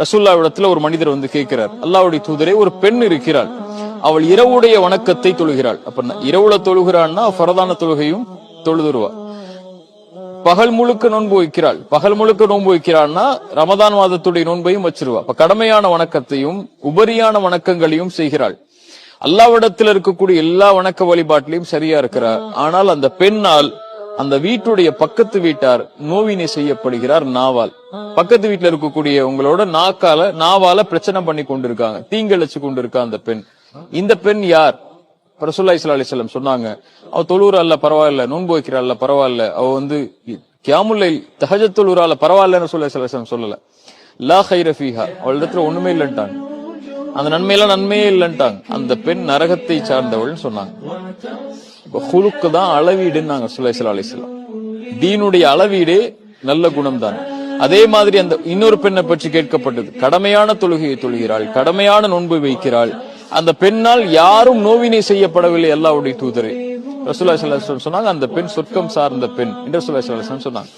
ரசூலுல்லாஹ்விடத்துல ஒரு மனிதர் வந்து கேட்கிறார், அல்லாஹ்வுடைய தூதரே, ஒரு பெண் இருக்கிறாள், அவள் இரவுடைய வணக்கத்தை தொழுகிறாள். அப்ப இரவுல தொழுகிறான்னா ஃபரதான தொழுகையும் தொழுதுருவா. பகல் முழுக்க நோன்பு வைக்கிறாள். பகல் முழுக்க நோன்பு வைக்கிறாள்னா ரமதான் மாதத்துடைய நோன்பையும் வச்சிருவா. அப்ப கடமையான வணக்கத்தையும் உபரியான வணக்கங்களையும் செய்கிறாள். அல்லாஹ்விடத்தில் இருக்கக்கூடிய எல்லா வணக்க வழிபாட்டிலையும் சரியா இருக்கிறார். ஆனால் அந்த பெண்ணால் அந்த வீட்டுடைய பக்கத்து வீட்டார் நோவினை செய்யப்படுகிறார் நாவால். பக்கத்து வீட்டுல இருக்கக்கூடிய உங்களோட நாவால பிரச்சனை பண்ணி கொண்டிருக்காங்க, தீங்கிழைச்சு கொண்டிருக்கா அந்த பெண். இந்த பெண் யார்? ரசூலுல்லாஹி ஸல்லல்லாஹு அலைஹி வஸல்லம் சொன்னாங்க, அவ தொழுறாள்ல பரவாயில்ல, நோன்பு வைக்கிறாள்ல பரவாயில்ல, அவ வந்து கியாமுல் லைல் தஹஜ்ஜுத் தொழுறாள்ல பரவாயில்ல, ரசூலுல்லாஹி ஸல்லல்லாஹு அலைஹி வஸல்லம் சொல்லல. லா கைர ஃபீஹா, அவளிடத்துல ஒண்ணுமே இல்லன்ட்டாங்க, அந்த நன்மையெல்லாம் நன்மையே இல்லன்ட்டாங்க. அந்த பெண் நரகத்தை சார்ந்தவள்னு சொன்னாங்க. ஹுலுக்கு தான் அளவீடுன்னு நாங்க ரசூலுல்லாஹி ஸல்லல்லாஹு அலைஹி வஸல்லம். தீனுடைய அளவீடே நல்ல குணம் தான். அதே மாதிரி அந்த இன்னொரு பெண்ணை பற்றி கேட்கப்பட்டது, கடமையான தொழுகையை தொழுகிறாள், கடமையான நோன்பு வைக்கிறாள், அந்த பெண்ணால் யாரும் நோவினை செய்யப்படவில்லை அல்லாஹ்வுடைய தூதரே. ரசூலுல்லாஹி ஸல்லல்லாஹு அலைஹி வஸல்லம் சொன்னாங்க, அந்த பெண் சொர்க்கம் சார்ந்த பெண் என்று ரசூலுல்லாஹி ஸல்லல்லாஹு அலைஹி வஸல்லம் சொன்னாங்க.